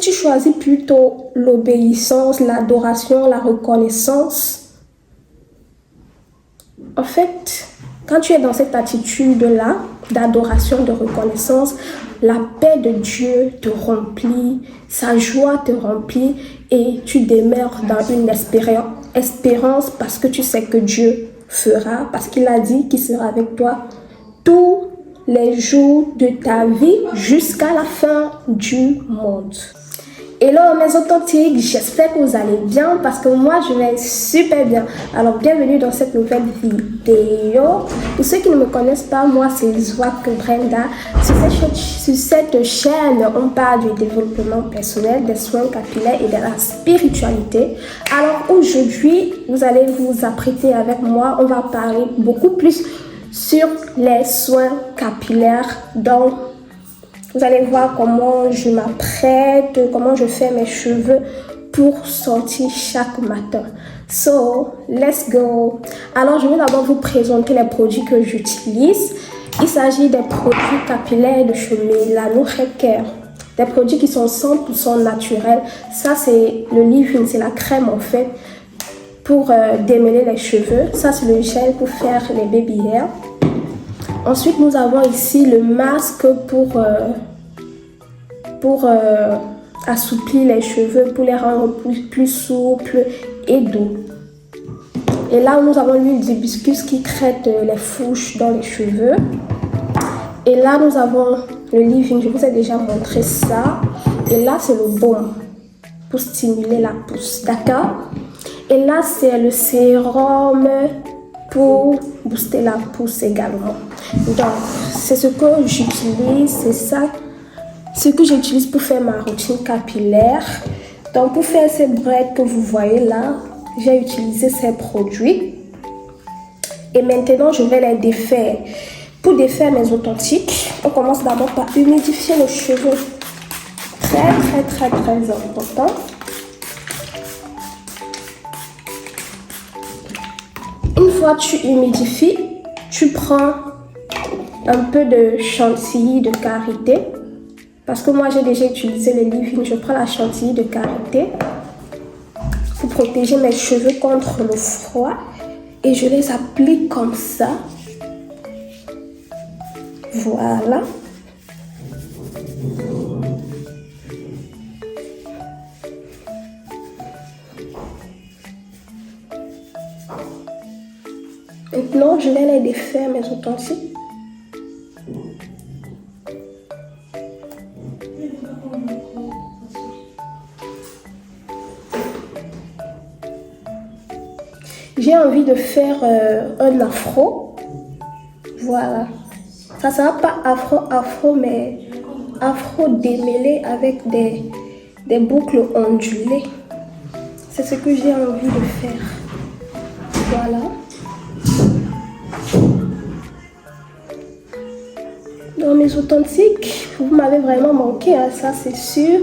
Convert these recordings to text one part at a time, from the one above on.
tu choisis plutôt l'obéissance, l'adoration, la reconnaissance, en fait, quand tu es dans cette attitude-là, d'adoration, de reconnaissance, la paix de Dieu te remplit, sa joie te remplit et tu demeures dans une espérance parce que tu sais que Dieu fera, parce qu'il a dit qu'il sera avec toi tous les jours de ta vie jusqu'à la fin du monde. Hello mes authentiques, j'espère que vous allez bien parce que moi je vais super bien. Alors bienvenue dans cette nouvelle vidéo. Pour ceux qui ne me connaissent pas, moi c'est Zwak Brenda. Sur cette chaîne, on parle du développement personnel, des soins capillaires et de la spiritualité. Alors aujourd'hui, vous allez vous apprêter avec moi, on va parler beaucoup plus sur les soins capillaires. Donc vous allez voir comment je m'apprête, comment je fais mes cheveux pour sortir chaque matin. So, let's go. Alors, je vais d'abord vous présenter les produits que j'utilise. Il s'agit des produits capillaires de chez Milano Haircare. Des produits qui sont 100% naturels. Ça, c'est le leave-in, c'est la crème en fait pour démêler les cheveux. Ça, c'est le gel pour faire les baby hair. Ensuite, nous avons ici le masque pour assouplir les cheveux, pour les rendre plus souples et doux. Et là, nous avons l'huile d'hibiscus qui traite les fourches dans les cheveux. Et là, nous avons le leave-in, je vous ai déjà montré ça. Et là, c'est le baume pour stimuler la pousse, d'accord? Et là, c'est le sérum pour booster la pousse également. Donc, c'est ce que j'utilise, c'est ça, ce que j'utilise pour faire ma routine capillaire. Donc, pour faire ces braids que vous voyez là, j'ai utilisé ces produits. Et maintenant, je vais les défaire. Pour défaire mes authentiques, on commence d'abord par humidifier les cheveux. Très important. Une fois que tu humidifies, tu prends un peu de chantilly de karité. Parce que moi, j'ai déjà utilisé le leave-in. Je prends la chantilly de karité pour protéger mes cheveux contre le froid. Et je les applique comme ça. Voilà. Maintenant, je vais les défaire, mes authentiques. J'ai envie de faire un afro. Voilà. Ça ne sera pas afro, mais afro démêlé avec des boucles ondulées. C'est ce que j'ai envie de faire. Voilà. Dans mes authentiques, vous m'avez vraiment manqué, hein, ça c'est sûr.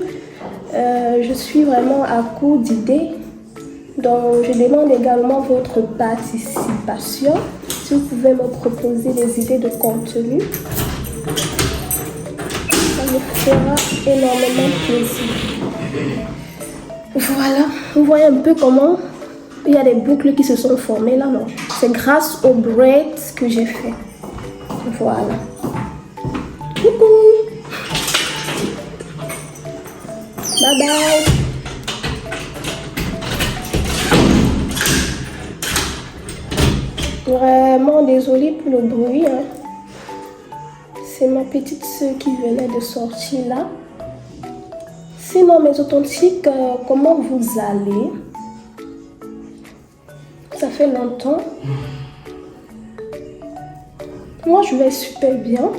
Je suis vraiment à court d'idées. Donc, je demande également votre participation. Si vous pouvez me proposer des idées de contenu, ça me fera énormément plaisir. Voilà, vous voyez un peu comment il y a des boucles qui se sont formées là, non? C'est grâce aux braids que j'ai fait. Voilà. Coucou. Bye bye. Vraiment désolée pour le bruit, hein. C'est ma petite soeur qui venait de sortir là. Sinon mes authentiques, comment vous allez? Ça fait longtemps. Moi je vais super bien,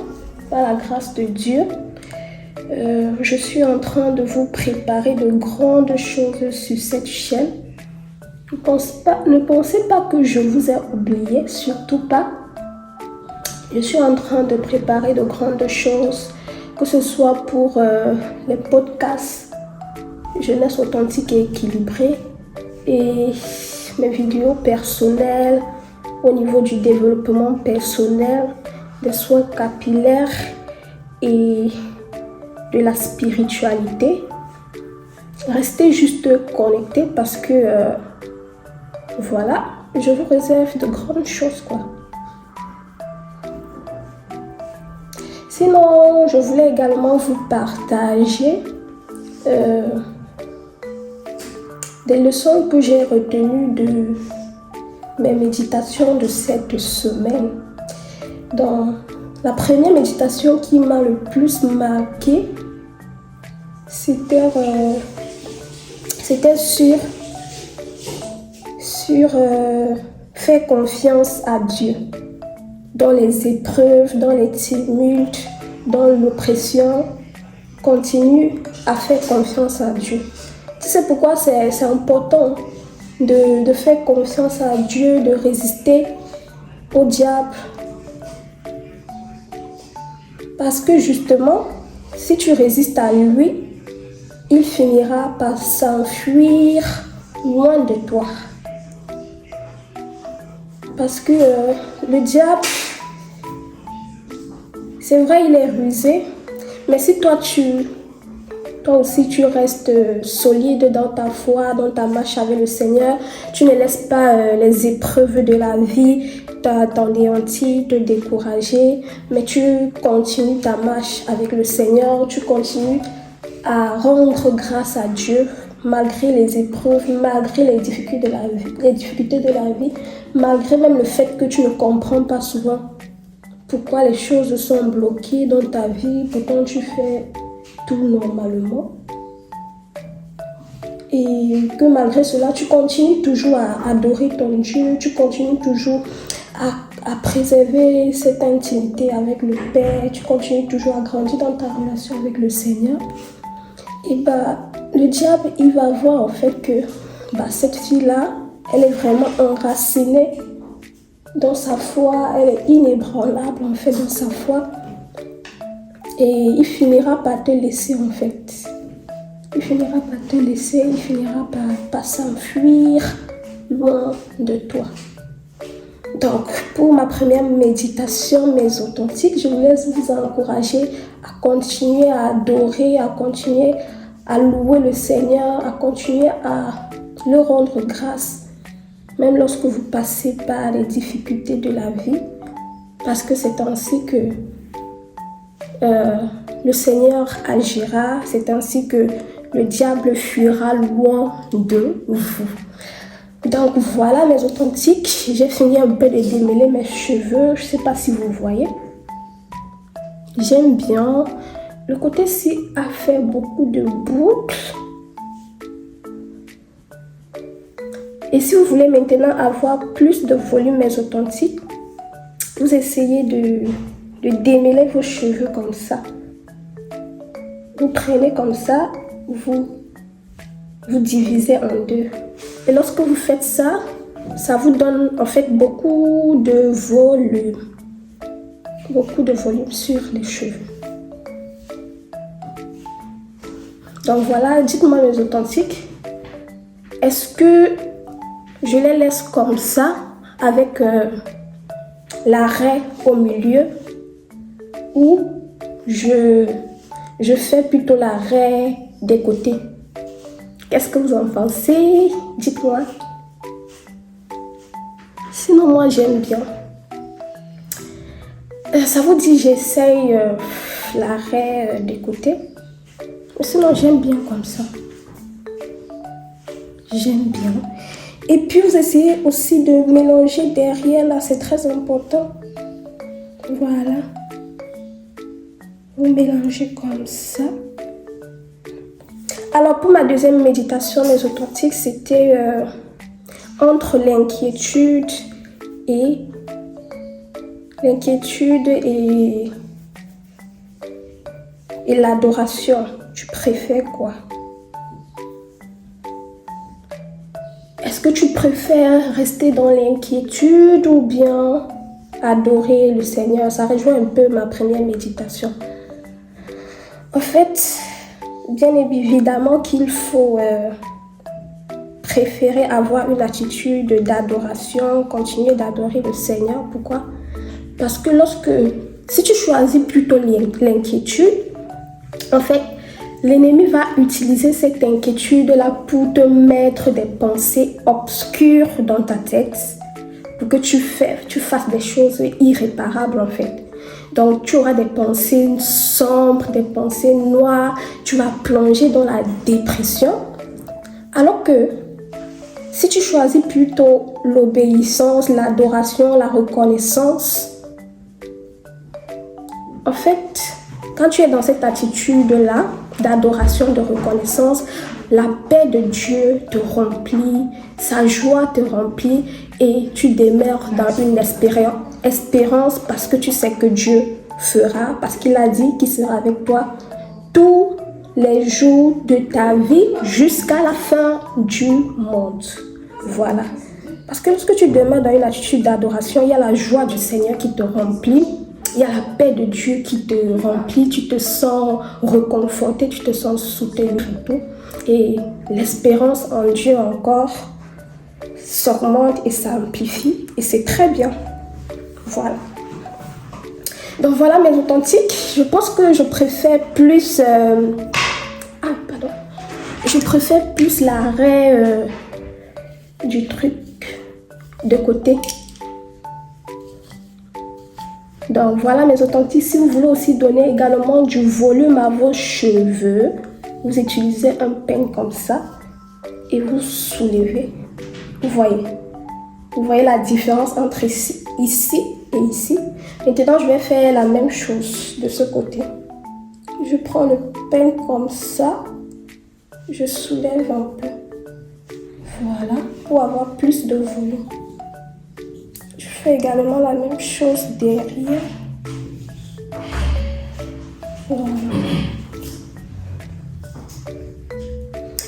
par la grâce de Dieu. Je suis en train de vous préparer de grandes choses sur cette chaîne. Ne pensez pas que je vous ai oublié, surtout pas. Je suis en train de préparer de grandes choses, que ce soit pour les podcasts Jeunesse authentique et équilibrée et mes vidéos personnelles au niveau du développement personnel, des soins capillaires et de la spiritualité. restez juste connectés parce que voilà, je vous réserve de grandes choses, quoi. Sinon, je voulais également vous partager des leçons que j'ai retenues de mes méditations de cette semaine. Dans la première méditation qui m'a le plus marquée, c'était sur faire confiance à Dieu dans les épreuves, dans les tumultes, dans l'oppression. Continue à faire confiance à Dieu. Tu sais pourquoi c'est important de faire confiance à Dieu, de résister au diable? Parce que justement, si tu résistes à lui, il finira par s'enfuir loin de toi. Parce que le diable, c'est vrai, il est rusé, mais si toi aussi tu restes solide dans ta foi, dans ta marche avec le Seigneur, tu ne laisses pas les épreuves de la vie t'anéantir, te décourager, mais tu continues ta marche avec le Seigneur, tu continues à rendre grâce à Dieu malgré les épreuves, malgré les difficultés de la vie, malgré même le fait que tu ne comprends pas souvent pourquoi les choses sont bloquées dans ta vie, pourtant tu fais tout normalement. Et que malgré cela, tu continues toujours à adorer ton Dieu, tu continues toujours à préserver cette intimité avec le Père, tu continues toujours à grandir dans ta relation avec le Seigneur. Et le diable, il va voir en fait que cette fille-là, elle est vraiment enracinée dans sa foi, elle est inébranlable en fait dans sa foi. Et il finira par te laisser en fait. Il finira par te laisser, il finira par s'enfuir loin de toi. Donc, pour ma première méditation mésotonique, je voulais vous encourager à continuer à adorer, à continuer à louer le Seigneur, à continuer à le rendre grâce, même lorsque vous passez par les difficultés de la vie, parce que c'est ainsi que le Seigneur agira, c'est ainsi que le diable fuira loin de vous. Donc voilà mes authentiques, j'ai fini un peu de démêler mes cheveux, je ne sais pas si vous voyez. J'aime bien. Le côté-ci a fait beaucoup de boucles. Et si vous voulez maintenant avoir plus de volume mésotonique, vous essayez de démêler vos cheveux comme ça. Vous prenez comme ça, vous divisez en deux. Et lorsque vous faites ça, ça vous donne en fait beaucoup de volume. Beaucoup de volume sur les cheveux. Donc voilà, dites-moi mes authentiques. Est-ce que je les laisse comme ça, avec l'arrêt au milieu, ou je fais plutôt l'arrêt des côtés? Qu'est-ce que vous en pensez? Dites-moi. Sinon, moi, j'aime bien. Ça vous dit, j'essaye l'arrêt des côtés. Sinon, j'aime bien comme ça. J'aime bien. Et puis, vous essayez aussi de mélanger derrière, là, c'est très important. Voilà. Vous mélangez comme ça. Alors, pour ma deuxième méditation mésotonique, c'était entre l'inquiétude et l'adoration. Tu préfères quoi? Est-ce que tu préfères rester dans l'inquiétude ou bien adorer le Seigneur? Ça rejoint un peu ma première méditation. En fait, bien évidemment qu'il faut préférer avoir une attitude d'adoration, continuer d'adorer le Seigneur. Pourquoi? Parce que si tu choisis plutôt l'inquiétude, en fait, L'ennemi va utiliser cette inquiétude-là pour te mettre des pensées obscures dans ta tête, pour que tu fasses des choses irréparables en fait. Donc tu auras des pensées sombres, des pensées noires, tu vas plonger dans la dépression. Alors que si tu choisis plutôt l'obéissance, l'adoration, la reconnaissance, en fait, quand tu es dans cette attitude-là, d'adoration, de reconnaissance, la paix de Dieu te remplit, sa joie te remplit et tu demeures dans une espérance parce que tu sais que Dieu fera, parce qu'il a dit qu'il sera avec toi tous les jours de ta vie jusqu'à la fin du monde. Voilà. Parce que lorsque tu demeures dans une attitude d'adoration, il y a la joie du Seigneur qui te remplit. Il y a la paix de Dieu qui te remplit, tu te sens reconforté, tu te sens soutenu et tout. Et l'espérance en Dieu encore s'augmente et s'amplifie. Et c'est très bien. Voilà. Donc voilà mes authentiques. Je pense que je préfère plus... Je préfère plus l'arrêt du truc de côté. Donc voilà mes authentiques, si vous voulez aussi donner également du volume à vos cheveux, vous utilisez un peigne comme ça et vous soulevez. Vous voyez la différence entre ici et ici. Maintenant je vais faire la même chose de ce côté. Je prends le peigne comme ça, je soulève un peu. Voilà, pour avoir plus de volume. Je fais également la même chose derrière. Voilà.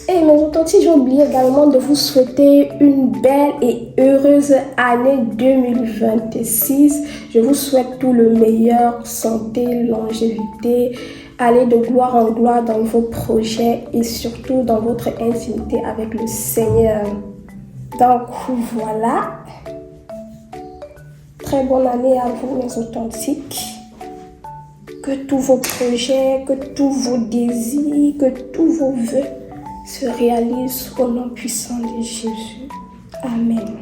Et mes authentiques, j'ai oublié également de vous souhaiter une belle et heureuse année 2026. Je vous souhaite tout le meilleur, santé, longévité, aller de gloire en gloire dans vos projets et surtout dans votre intimité avec le Seigneur. Donc voilà. Très bonne année à vous mes authentiques. Que tous vos projets, que tous vos désirs, que tous vos vœux se réalisent au nom puissant de Jésus. Amen.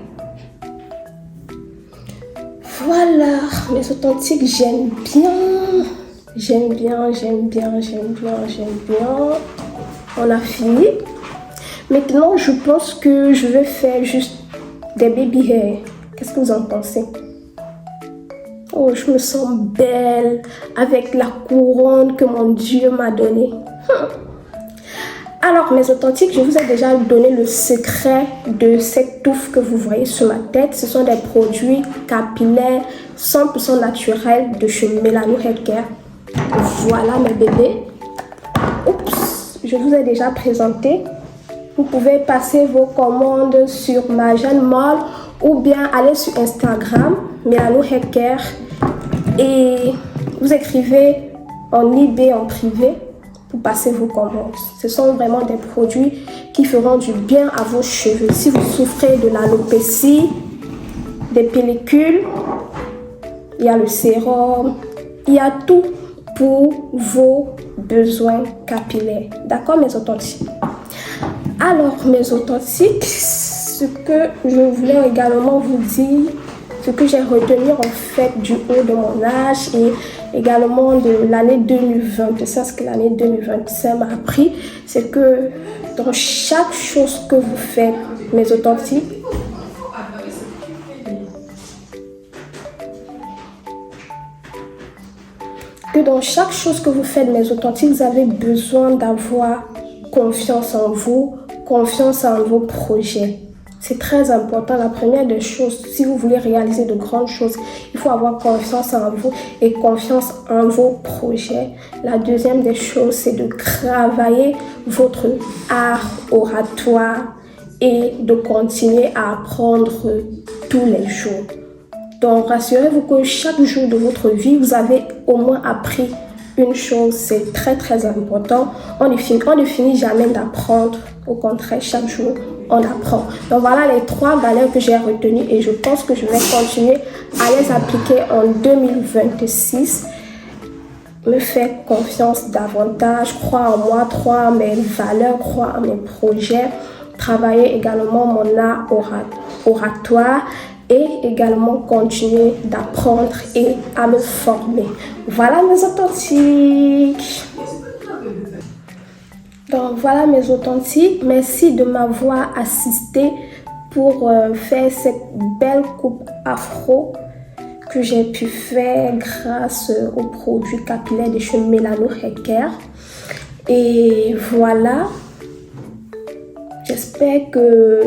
Voilà mes authentiques, j'aime bien. On a fini. Maintenant, je pense que je vais faire juste des baby hair. Qu'est-ce que vous en pensez? Oh, je me sens belle avec la couronne que mon Dieu m'a donnée. Alors, mes authentiques, je vous ai déjà donné le secret de cette touffe que vous voyez sur ma tête. Ce sont des produits capillaires 100% naturels de chez Melano Haircare. Voilà mes bébés. Oups, je vous ai déjà présenté. Vous pouvez passer vos commandes sur ma Jeanne Molle ou bien aller sur Instagram, Melano Haircare, et vous écrivez en eBay en privé pour passer vos commandes. Ce sont vraiment des produits qui feront du bien à vos cheveux. Si vous souffrez de l'alopécie, des pellicules, il y a le sérum, il y a tout pour vos besoins capillaires. D'accord mes authentiques? Alors mes authentiques, ce que je voulais également vous dire, ce que j'ai retenu en fait du haut de mon âge et également de l'année 2025, ce que l'année 2025 m'a appris, c'est que dans chaque chose que vous faites, mes authentiques, vous avez besoin d'avoir confiance en vous, confiance en vos projets. C'est très important. La première des choses, si vous voulez réaliser de grandes choses, il faut avoir confiance en vous et confiance en vos projets. La deuxième des choses, c'est de travailler votre art oratoire et de continuer à apprendre tous les jours. Donc, rassurez-vous que chaque jour de votre vie, vous avez au moins appris une chose. C'est très très important. On ne finit jamais d'apprendre. Au contraire, chaque jour, on apprend. Donc voilà les 3 valeurs que j'ai retenues et je pense que je vais continuer à les appliquer en 2026. me faire confiance davantage, croire en moi, croire en mes valeurs, croire en mes projets, travailler également mon art oratoire et également continuer d'apprendre et à me former. Voilà mes authentiques. Donc voilà mes authentiques. Merci de m'avoir assisté pour faire cette belle coupe afro que j'ai pu faire grâce aux produits capillaires de chez Melano Hair Care. Et voilà, j'espère que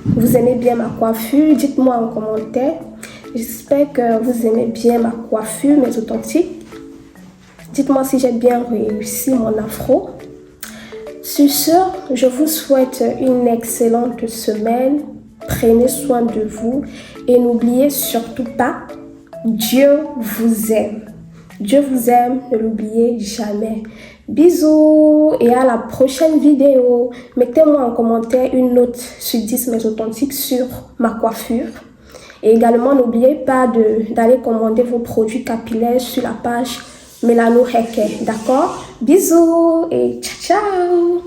vous aimez bien ma coiffure. Dites-moi en commentaire. J'espère que vous aimez bien ma coiffure, mes authentiques. Dites-moi si j'ai bien réussi mon afro. Sur ce, je vous souhaite une excellente semaine. Prenez soin de vous et n'oubliez surtout pas, Dieu vous aime. Dieu vous aime, ne l'oubliez jamais. Bisous et à la prochaine vidéo. Mettez-moi en commentaire une note sur 10 mes authentiques sur ma coiffure. Et également, n'oubliez pas d'aller commander vos produits capillaires sur la page Melano Hair Care. D'accord? Bisous et ciao ciao.